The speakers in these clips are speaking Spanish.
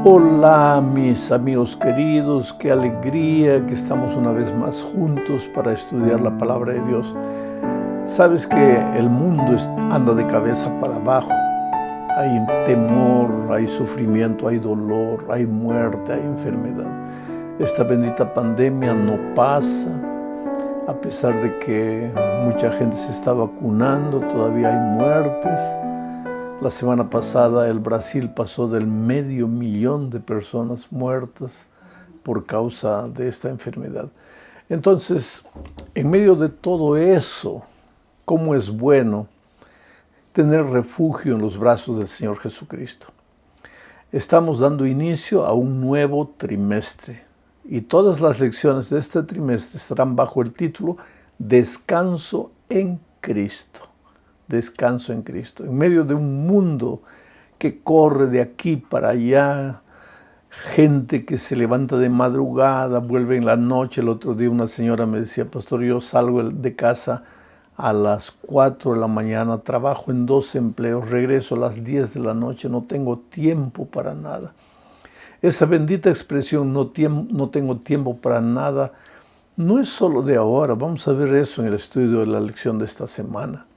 Hola mis amigos queridos, qué alegría que estamos una vez más juntos para estudiar la palabra de Dios. Sabes que el mundo anda de cabeza para abajo. Hay temor, hay sufrimiento, hay dolor, hay muerte, hay enfermedad. Esta bendita pandemia no pasa, a pesar de que mucha gente se está vacunando, todavía hay muertes. La semana pasada el Brasil pasó del 500,000 de personas muertas por causa de esta enfermedad. Entonces, en medio de todo eso, ¿cómo es bueno tener refugio en los brazos del Señor Jesucristo? Estamos dando inicio a un nuevo trimestre y todas las lecciones de este trimestre estarán bajo el título Descanso en Cristo. Descanso en Cristo. En medio de un mundo que corre de aquí para allá, gente que se levanta de madrugada, vuelve en la noche. El otro día una señora me decía: pastor, yo salgo de casa a las 4 de la mañana, trabajo en 2 empleos, regreso a las 10 de la noche, no tengo tiempo para nada. Esa bendita expresión, no tengo tiempo para nada, no es solo de ahora. Vamos a ver eso en el estudio de la lección de esta semana.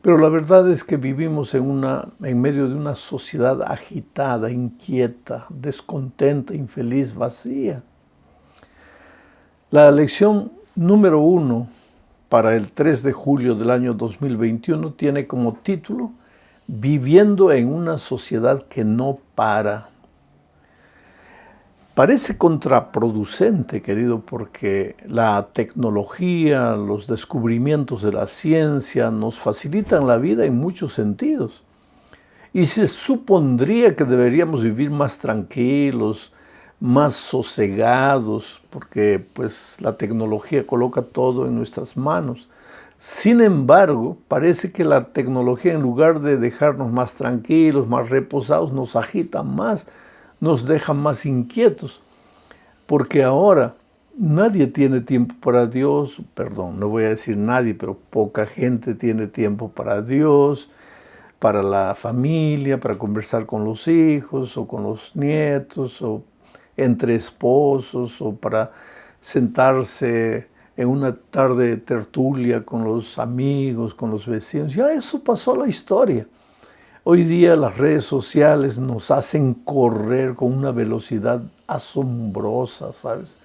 Pero la verdad es que vivimos en medio de una sociedad agitada, inquieta, descontenta, infeliz, vacía. La lección número 1 para el 3 de julio del año 2021 tiene como título Viviendo en una sociedad que no para. Parece contraproducente, querido, porque la tecnología, los descubrimientos de la ciencia nos facilitan la vida en muchos sentidos. Y se supondría que deberíamos vivir más tranquilos, más sosegados, porque pues la tecnología coloca todo en nuestras manos. Sin embargo, parece que la tecnología, en lugar de dejarnos más tranquilos, más reposados, nos agita más, nos deja más inquietos, porque ahora nadie tiene tiempo para Dios. Perdón, no voy a decir nadie, pero poca gente tiene tiempo para Dios, para la familia, para conversar con los hijos o con los nietos o entre esposos, o para sentarse en una tarde de tertulia con los amigos, con los vecinos. Ya eso pasó a la historia. Hoy día las redes sociales nos hacen correr con una velocidad asombrosa, ¿sabes?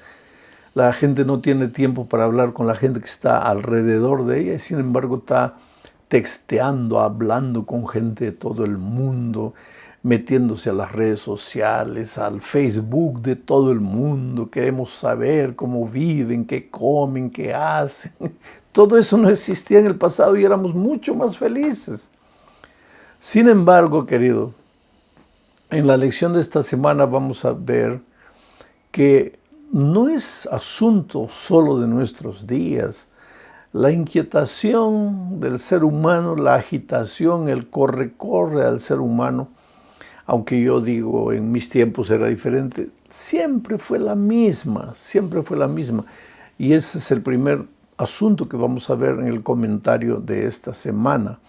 La gente no tiene tiempo para hablar con la gente que está alrededor de ella y sin embargo está texteando, hablando con gente de todo el mundo, metiéndose a las redes sociales, al Facebook de todo el mundo. Queremos saber cómo viven, qué comen, qué hacen. Todo eso no existía en el pasado y éramos mucho más felices. Sin embargo, querido, en la lección de esta semana vamos a ver que no es asunto solo de nuestros días. La inquietación del ser humano, la agitación, el corre-corre al ser humano, aunque yo digo en mis tiempos era diferente, siempre fue la misma, siempre fue la misma. Y ese es el primer asunto que vamos a ver en el comentario de esta semana.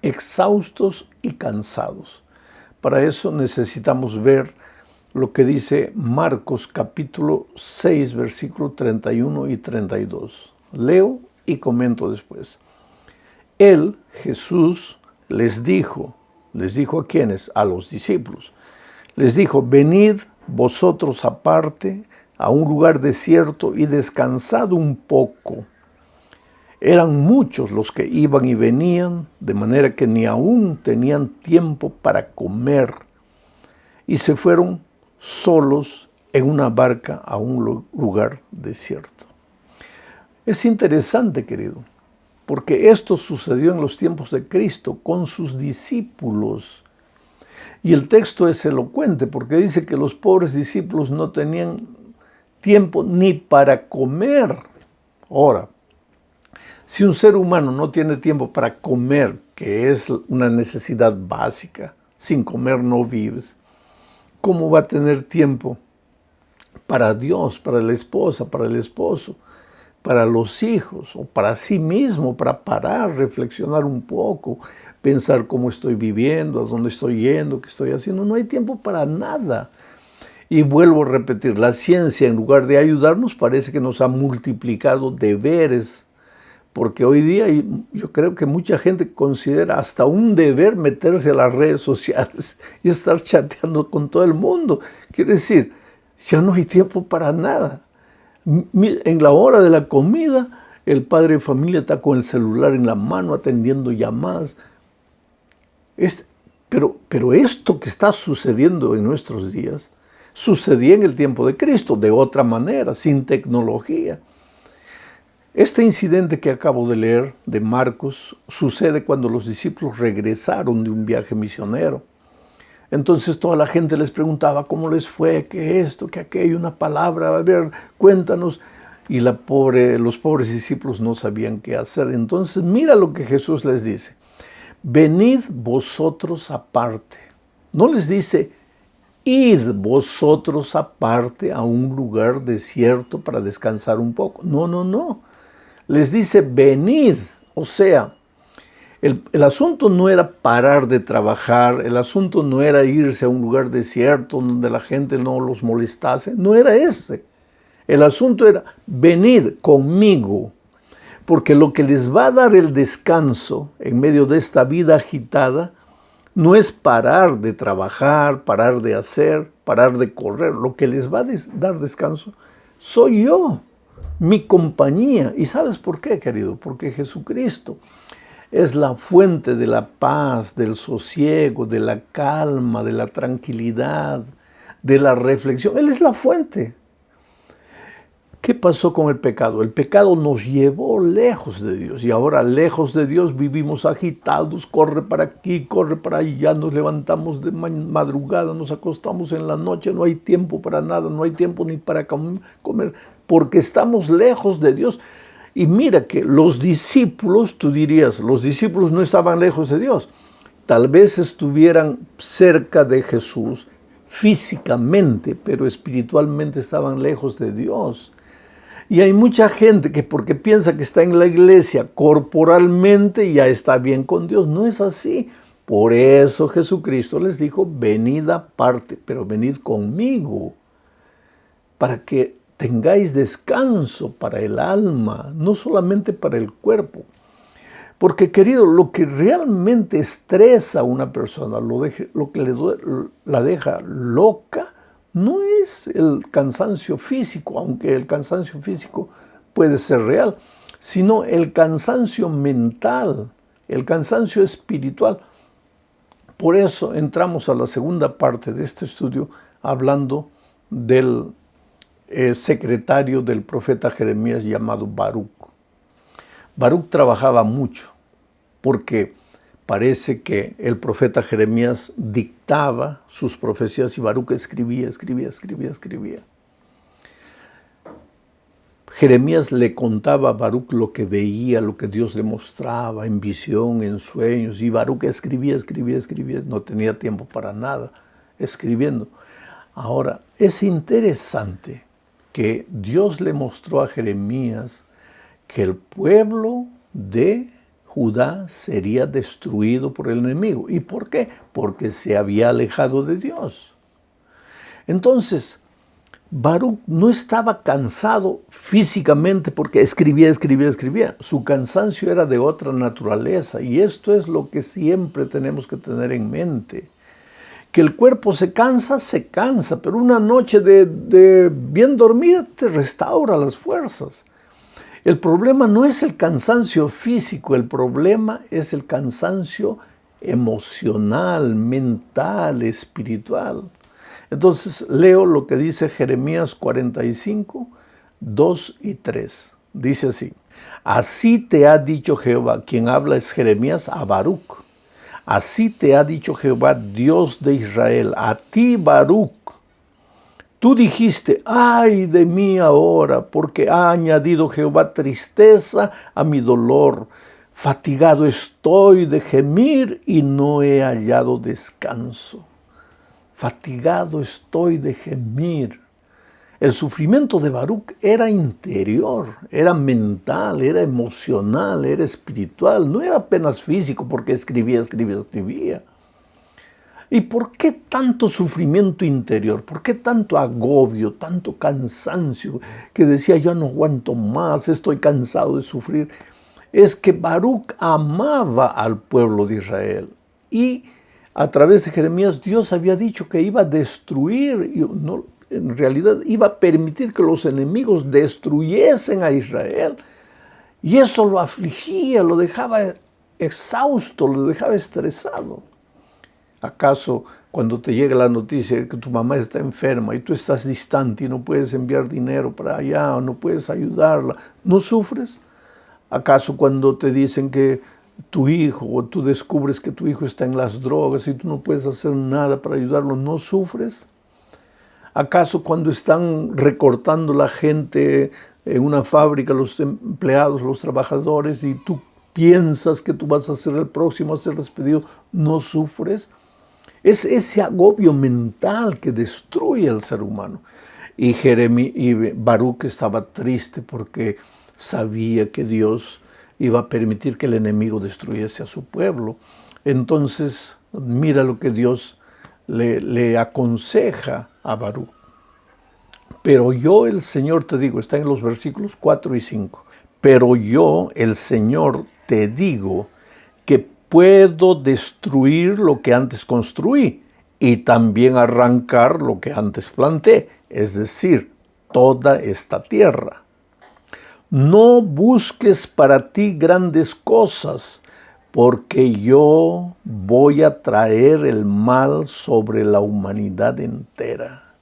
Exhaustos y cansados. Para eso necesitamos ver lo que dice Marcos capítulo 6, versículo 31 y 32. Leo y comento después. Él, Jesús, les dijo ¿a quiénes? A los discípulos. Les dijo: venid vosotros aparte a un lugar desierto y descansad un poco. Eran muchos los que iban y venían, de manera que ni aún tenían tiempo para comer. Y se fueron solos en una barca a un lugar desierto. Es interesante, querido, porque esto sucedió en los tiempos de Cristo con sus discípulos. Y el texto es elocuente porque dice que los pobres discípulos no tenían tiempo ni para comer. Ahora, si un ser humano no tiene tiempo para comer, que es una necesidad básica, sin comer no vives, ¿cómo va a tener tiempo para Dios, para la esposa, para el esposo? para los hijos o para sí mismo, para parar, reflexionar un poco, pensar cómo estoy viviendo, a dónde estoy yendo, qué estoy haciendo. No hay tiempo para nada. Y vuelvo a repetir, la ciencia, en lugar de ayudarnos, parece que nos ha multiplicado deberes, porque hoy día yo creo que mucha gente considera hasta un deber meterse a las redes sociales y estar chateando con todo el mundo. Quiere decir, ya no hay tiempo para nada. En la hora de la comida, el padre de familia está con el celular en la mano atendiendo llamadas. Pero esto que está sucediendo en nuestros días, sucedía en el tiempo de Cristo, de otra manera, sin tecnología. Este incidente que acabo de leer de Marcos sucede cuando los discípulos regresaron de un viaje misionero. Entonces toda la gente les preguntaba cómo les fue, qué esto, qué aquello, una palabra, a ver, cuéntanos. Y los pobres discípulos no sabían qué hacer. Entonces mira lo que Jesús les dice. Venid vosotros aparte. No les dice, id vosotros aparte a un lugar desierto para descansar un poco. No, no, no. Les dice, venid. O sea, el asunto no era parar de trabajar, el asunto no era irse a un lugar desierto donde la gente no los molestase, no era ese. El asunto era, venid conmigo, porque lo que les va a dar el descanso en medio de esta vida agitada no es parar de trabajar, parar de hacer, parar de correr. Lo que les va a dar descanso soy yo, mi compañía. ¿Y sabes por qué, querido? Porque Jesucristo es la fuente de la paz, del sosiego, de la calma, de la tranquilidad, de la reflexión. Él es la fuente. ¿Qué pasó con el pecado? El pecado nos llevó lejos de Dios y ahora lejos de Dios vivimos agitados, corre para aquí, corre para allá, nos levantamos de madrugada, nos acostamos en la noche, no hay tiempo para nada, no hay tiempo ni para comer, porque estamos lejos de Dios. Y mira que los discípulos, tú dirías, los discípulos no estaban lejos de Dios, tal vez estuvieran cerca de Jesús físicamente, pero espiritualmente estaban lejos de Dios. Y hay mucha gente que porque piensa que está en la iglesia corporalmente ya está bien con Dios. No es así. Por eso Jesucristo les dijo, venid aparte, pero venid conmigo, para que tengáis descanso para el alma, no solamente para el cuerpo. Porque, querido, lo que realmente estresa a una persona, lo que la deja loca, no es el cansancio físico, aunque el cansancio físico puede ser real, sino el cansancio mental, el cansancio espiritual. Por eso entramos a la segunda parte de este estudio hablando del secretario del profeta Jeremías llamado Baruc. Baruc trabajaba mucho porque parece que el profeta Jeremías dictaba sus profecías y Baruc escribía. Jeremías le contaba a Baruc lo que veía, lo que Dios le mostraba en visión, en sueños, y Baruc escribía, no tenía tiempo para nada, escribiendo. Ahora, es interesante que Dios le mostró a Jeremías que el pueblo de Judá sería destruido por el enemigo. ¿Y por qué? Porque se había alejado de Dios. Entonces, Baruc no estaba cansado físicamente porque escribía. Su cansancio era de otra naturaleza y esto es lo que siempre tenemos que tener en mente. Que el cuerpo se cansa, pero una noche de bien dormida te restaura las fuerzas. El problema no es el cansancio físico, el problema es el cansancio emocional, mental, espiritual. Entonces leo lo que dice Jeremías 45, 2 y 3. Dice así, así te ha dicho Jehová, quien habla es Jeremías a Baruc. Así te ha dicho Jehová, Dios de Israel, a ti Baruc. Tú dijiste, ay de mí ahora, porque ha añadido Jehová tristeza a mi dolor. Fatigado estoy de gemir y no he hallado descanso. Fatigado estoy de gemir. El sufrimiento de Baruc era interior, era mental, era emocional, era espiritual, no era apenas físico porque escribía. ¿Y por qué tanto sufrimiento interior? ¿Por qué tanto agobio, tanto cansancio? Que decía, yo no aguanto más, estoy cansado de sufrir. Es que Baruc amaba al pueblo de Israel. Y a través de Jeremías, Dios había dicho que iba a destruir, en realidad iba a permitir que los enemigos destruyesen a Israel. Y eso lo afligía, lo dejaba exhausto, lo dejaba estresado. ¿Acaso cuando te llega la noticia de que tu mamá está enferma y tú estás distante y no puedes enviar dinero para allá o no puedes ayudarla, no sufres? ¿Acaso cuando te dicen que tu hijo o tú descubres que tu hijo está en las drogas y tú no puedes hacer nada para ayudarlo, no sufres? ¿Acaso cuando están recortando la gente en una fábrica, los empleados, los trabajadores, y tú piensas que tú vas a ser el próximo a ser despedido, no sufres? Es ese agobio mental que destruye al ser humano. Y Baruc estaba triste porque sabía que Dios iba a permitir que el enemigo destruyese a su pueblo. Entonces, mira lo que Dios le aconseja a Baruc. Pero yo, el Señor, te digo, está en los versículos 4 y 5. Pero yo, el Señor, te digo que puedo destruir lo que antes construí y también arrancar lo que antes planté, es decir, toda esta tierra. No busques para ti grandes cosas, porque yo voy a traer el mal sobre la humanidad entera.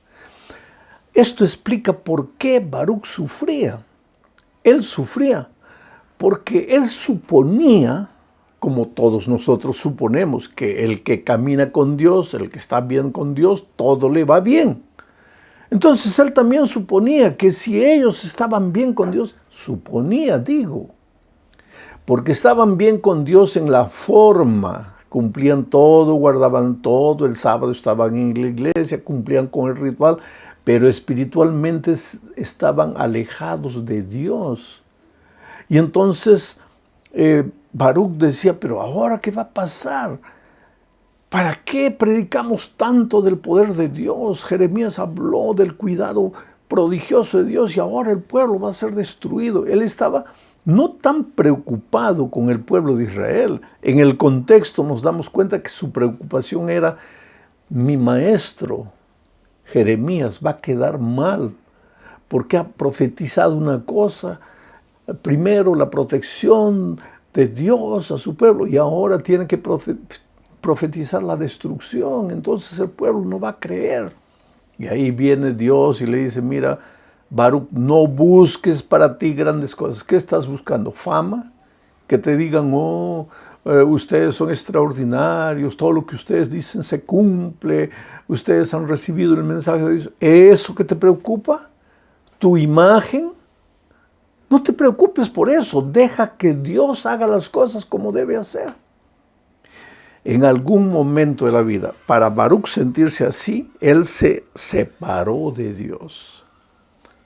Esto explica por qué Baruc sufría. Él sufría porque él suponía, como todos nosotros suponemos, que el que camina con Dios, el que está bien con Dios, todo le va bien. Entonces él también suponía que si ellos estaban bien con Dios, porque estaban bien con Dios en la forma, cumplían todo, guardaban todo, el sábado estaban en la iglesia, cumplían con el ritual, pero espiritualmente estaban alejados de Dios. Y entonces Baruc decía, pero ahora ¿qué va a pasar? ¿Para qué predicamos tanto del poder de Dios? Jeremías habló del cuidado prodigioso de Dios y ahora el pueblo va a ser destruido. Él estaba no tan preocupado con el pueblo de Israel. En el contexto nos damos cuenta que su preocupación era, mi maestro Jeremías va a quedar mal porque ha profetizado una cosa, primero la protección de Dios a su pueblo y ahora tiene que profetizar la destrucción, entonces el pueblo no va a creer. Y ahí viene Dios y le dice, mira, Baruc, no busques para ti grandes cosas. ¿Qué estás buscando? ¿Fama? Que te digan, ustedes son extraordinarios, todo lo que ustedes dicen se cumple, ustedes han recibido el mensaje de Dios. ¿Eso que te preocupa? ¿Tu imagen? No te preocupes por eso, deja que Dios haga las cosas como debe hacer. En algún momento de la vida, para Baruc sentirse así, él se separó de Dios.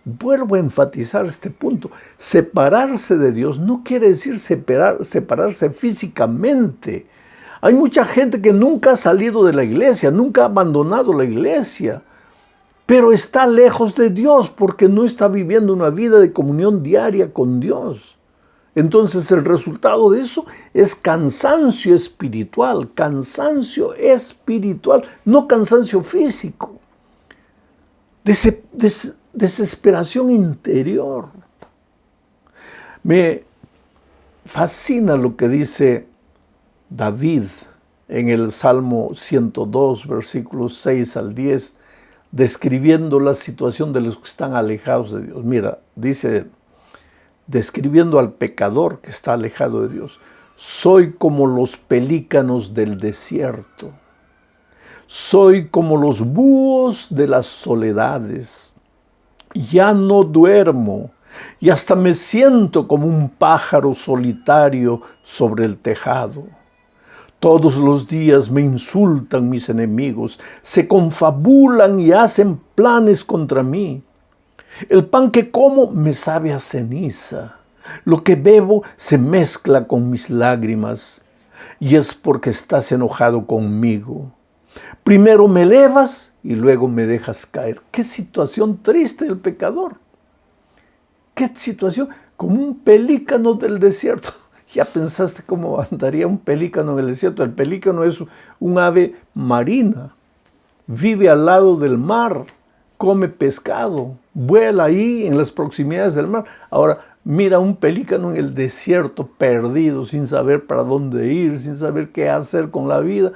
Vuelvo a enfatizar este punto. Separarse de Dios no quiere decir separarse físicamente. Hay mucha gente que nunca ha salido de la iglesia, nunca ha abandonado la iglesia, pero está lejos de Dios porque no está viviendo una vida de comunión diaria con Dios. Entonces el resultado de eso es cansancio espiritual, no cansancio físico, desesperación interior. Me fascina lo que dice David en el Salmo 102, versículos 6 al 10, describiendo la situación de los que están alejados de Dios. Mira, dice, describiendo al pecador que está alejado de Dios, soy como los pelícanos del desierto, soy como los búhos de las soledades, ya no duermo y hasta me siento como un pájaro solitario sobre el tejado. Todos los días me insultan mis enemigos, se confabulan y hacen planes contra mí. El pan que como me sabe a ceniza. Lo que bebo se mezcla con mis lágrimas. Y es porque estás enojado conmigo. Primero me elevas y luego me dejas caer. Qué situación triste del pecador. Qué situación, como un pelícano del desierto. ¿Ya pensaste cómo andaría un pelícano en el desierto? El pelícano es un ave marina. Vive al lado del mar, come pescado, vuela ahí en las proximidades del mar. Ahora, mira un pelícano en el desierto, perdido, sin saber para dónde ir, sin saber qué hacer con la vida.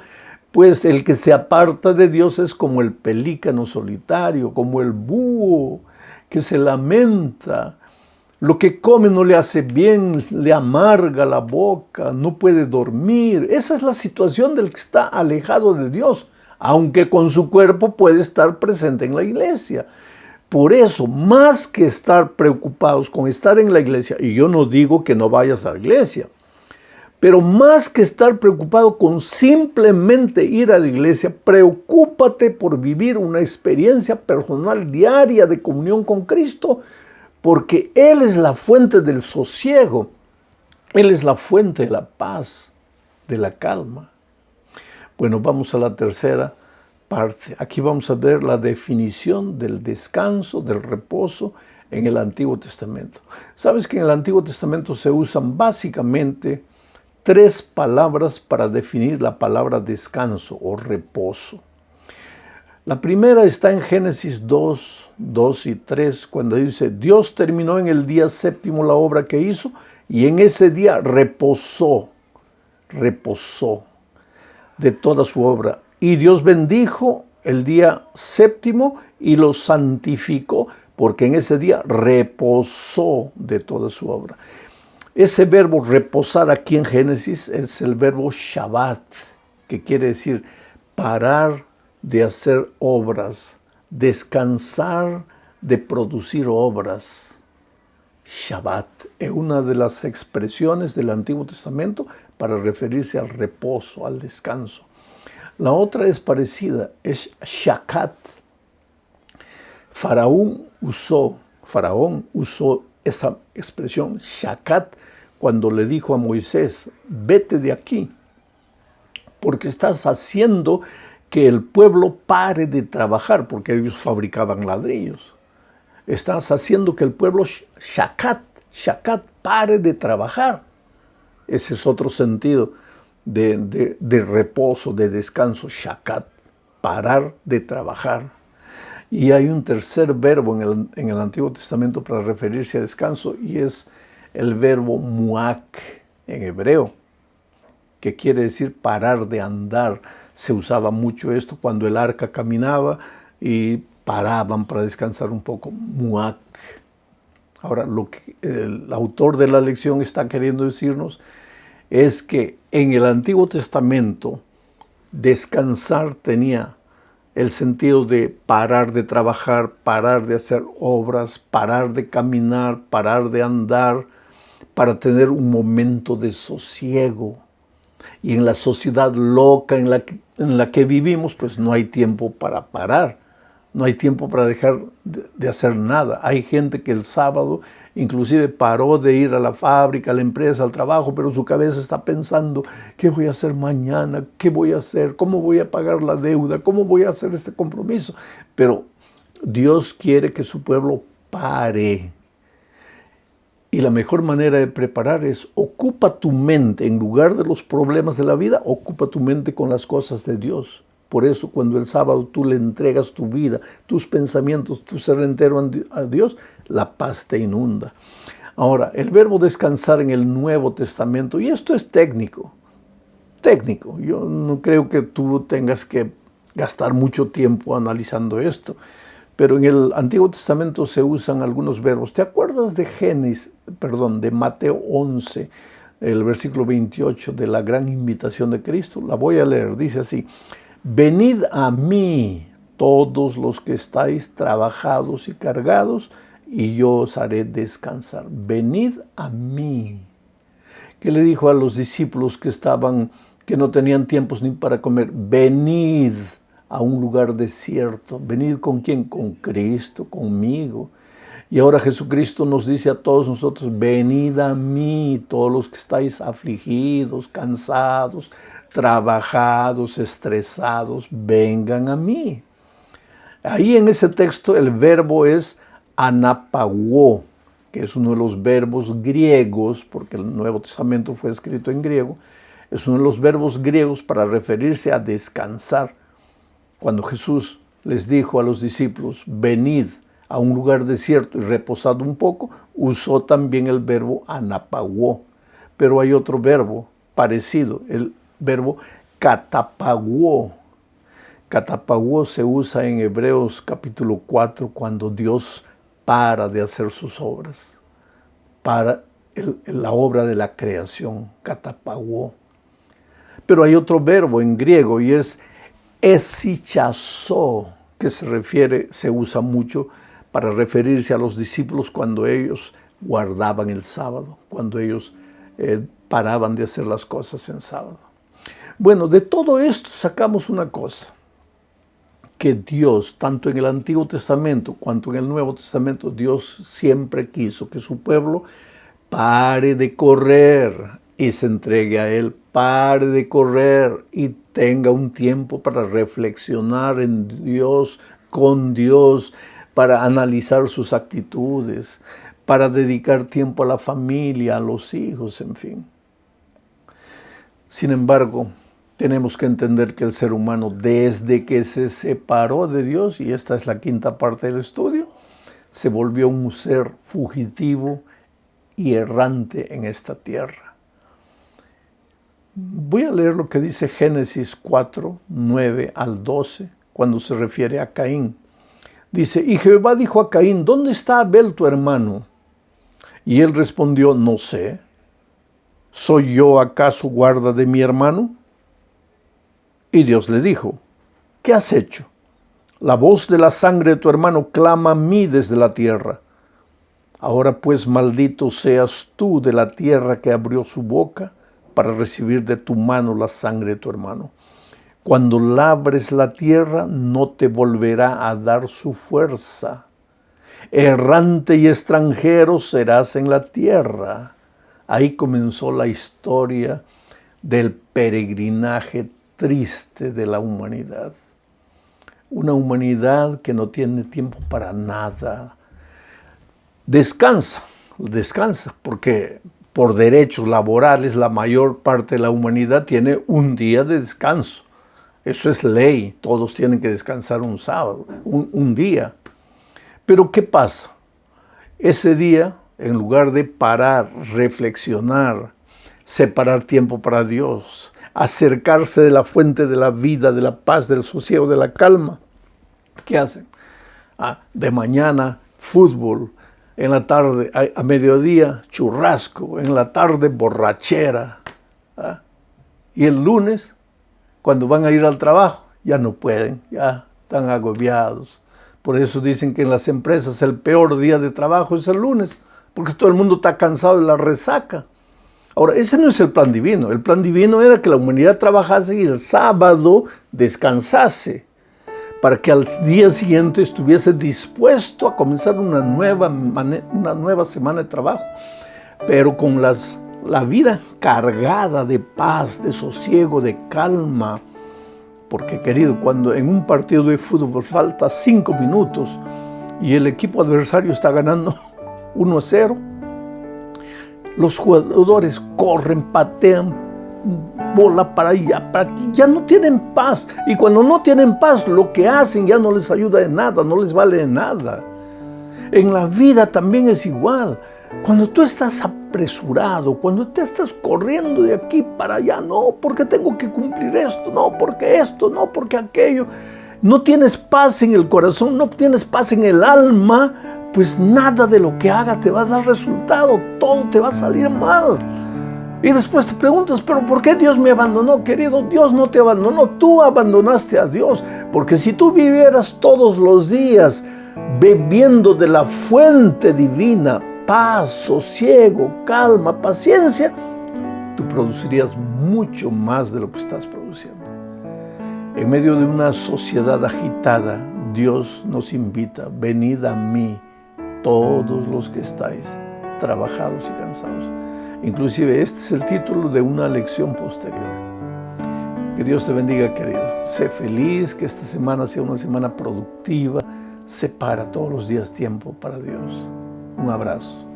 Pues el que se aparta de Dios es como el pelícano solitario, como el búho que se lamenta. Lo que come no le hace bien, le amarga la boca, no puede dormir. Esa es la situación del que está alejado de Dios, aunque con su cuerpo puede estar presente en la iglesia. Por eso, más que estar preocupados con estar en la iglesia, y yo no digo que no vayas a la iglesia, pero más que estar preocupado con simplemente ir a la iglesia, preocúpate por vivir una experiencia personal diaria de comunión con Cristo, porque Él es la fuente del sosiego, Él es la fuente de la paz, de la calma. Bueno, vamos a la tercera parte. Aquí vamos a ver la definición del descanso, del reposo en el Antiguo Testamento. Sabes que en el Antiguo Testamento se usan básicamente 3 palabras para definir la palabra descanso o reposo. La primera está en Génesis 2, 2 y 3, cuando dice, Dios terminó en el día séptimo la obra que hizo y en ese día reposó de toda su obra. Y Dios bendijo el día séptimo y lo santificó, porque en ese día reposó de toda su obra. Ese verbo reposar aquí en Génesis es el verbo Shabbat, que quiere decir parar de hacer obras, descansar de producir obras. Shabbat es una de las expresiones del Antiguo Testamento para referirse al reposo, al descanso. La otra es parecida, es Shakat. Faraón usó esa expresión, Shakat, cuando le dijo a Moisés, vete de aquí, porque estás haciendo que el pueblo pare de trabajar, porque ellos fabricaban ladrillos. Estás haciendo que el pueblo Shakat pare de trabajar. Ese es otro sentido de reposo, de descanso, Shakat, parar de trabajar. Y hay un tercer verbo en el Antiguo Testamento para referirse a descanso, y es el verbo muak en hebreo, que quiere decir parar de andar. Se usaba mucho esto cuando el arca caminaba y paraban para descansar un poco, muak. Ahora, lo que el autor de la lección está queriendo decirnos es que en el Antiguo Testamento descansar tenía el sentido de parar de trabajar, parar de hacer obras, parar de caminar, parar de andar, para tener un momento de sosiego. Y en la sociedad loca en la que vivimos, pues no hay tiempo para parar, no hay tiempo para dejar de hacer nada. Hay gente que el sábado inclusive paró de ir a la fábrica, a la empresa, al trabajo, pero su cabeza está pensando, ¿qué voy a hacer mañana? ¿Qué voy a hacer? ¿Cómo voy a pagar la deuda? ¿Cómo voy a hacer este compromiso? Pero Dios quiere que su pueblo pare. Y la mejor manera de preparar es ocupa tu mente, en lugar de los problemas de la vida, ocupa tu mente con las cosas de Dios. Por eso cuando el sábado tú le entregas tu vida, tus pensamientos, tu ser entero a Dios, la paz te inunda. Ahora, el verbo descansar en el Nuevo Testamento, y esto es técnico, yo no creo que tú tengas que gastar mucho tiempo analizando esto, pero en el Antiguo Testamento se usan algunos verbos. ¿Te acuerdas de Mateo 11, el versículo 28 de la gran invitación de Cristo? La voy a leer, dice así, venid a mí todos los que estáis trabajados y cargados, y yo os haré descansar. Venid a mí. ¿Qué le dijo a los discípulos que no tenían tiempos ni para comer? Venid a un lugar desierto. ¿Venid con quién? Con Cristo, conmigo. Y ahora Jesucristo nos dice a todos nosotros, venid a mí, todos los que estáis afligidos, cansados, trabajados, estresados, vengan a mí. Ahí en ese texto el verbo es anapagó, que es uno de los verbos griegos, porque el Nuevo Testamento fue escrito en griego, es uno de los verbos griegos para referirse a descansar. Cuando Jesús les dijo a los discípulos, venid a un lugar desierto y reposad un poco, usó también el verbo anapagó. Pero hay otro verbo parecido, el verbo catapagó. Catapagó se usa en Hebreos capítulo 4 cuando Dios para de hacer sus obras, para la obra de la creación, catapagó. Pero hay otro verbo en griego y es esichazó, que se usa mucho para referirse a los discípulos cuando ellos guardaban el sábado, cuando ellos paraban de hacer las cosas en sábado. Bueno, de todo esto sacamos una cosa, que Dios, tanto en el Antiguo Testamento cuanto en el Nuevo Testamento, Dios siempre quiso que su pueblo pare de correr y se entregue a Él, pare de correr y tenga un tiempo para reflexionar en Dios, con Dios, para analizar sus actitudes, para dedicar tiempo a la familia, a los hijos, en fin. Sin embargo, tenemos que entender que el ser humano, desde que se separó de Dios, y esta es la quinta parte del estudio, se volvió un ser fugitivo y errante en esta tierra. Voy a leer lo que dice Génesis 4, 9 al 12, cuando se refiere a Caín. Dice, y Jehová dijo a Caín, ¿dónde está Abel tu hermano? Y él respondió, no sé. ¿Soy yo acaso guarda de mi hermano? Y Dios le dijo, ¿qué has hecho? La voz de la sangre de tu hermano clama a mí desde la tierra. Ahora pues maldito seas tú de la tierra que abrió su boca para recibir de tu mano la sangre de tu hermano. Cuando labres la tierra no te volverá a dar su fuerza. Errante y extranjero serás en la tierra. Ahí comenzó la historia del peregrinaje triste de la humanidad. Una humanidad que no tiene tiempo para nada. Descansa, porque por derechos laborales la mayor parte de la humanidad tiene un día de descanso. Eso es ley, todos tienen que descansar un sábado, un día. Pero ¿qué pasa? Ese día, en lugar de parar, reflexionar, separar tiempo para Dios, acercarse de la fuente de la vida, de la paz, del sosiego, de la calma, ¿qué hacen? De mañana, fútbol, en la tarde, a mediodía, churrasco, en la tarde, borrachera. Y el lunes, cuando van a ir al trabajo, ya no pueden, ya están agobiados. Por eso dicen que en las empresas el peor día de trabajo es el lunes, porque todo el mundo está cansado de la resaca. Ahora, ese no es el plan divino. El plan divino era que la humanidad trabajase y el sábado descansase, para que al día siguiente estuviese dispuesto a comenzar una nueva semana de trabajo, pero con la vida cargada de paz, de sosiego, de calma. Porque, querido, cuando en un partido de fútbol falta 5 minutos y el equipo adversario está ganando 1-0, los jugadores corren, patean, bola para allá, ya no tienen paz. Y cuando no tienen paz, lo que hacen ya no les ayuda de nada, no les vale de nada. En la vida también es igual. Cuando tú estás apresurado, cuando te estás corriendo de aquí para allá, no, porque tengo que cumplir esto, no, porque aquello, no tienes paz en el corazón, no tienes paz en el alma, pues nada de lo que haga te va a dar resultado, todo te va a salir mal. Y después te preguntas, ¿pero por qué Dios me abandonó? Querido, Dios no te abandonó, tú abandonaste a Dios, porque si tú vivieras todos los días bebiendo de la fuente divina, paz, sosiego, calma, paciencia, tú producirías mucho más de lo que estás produciendo. En medio de una sociedad agitada, Dios nos invita, venid a mí todos los que estáis trabajados y cansados. Inclusive este es el título de una lección posterior. Que Dios te bendiga, querido. Sé feliz, que esta semana sea una semana productiva. Separa todos los días tiempo para Dios. Un abrazo.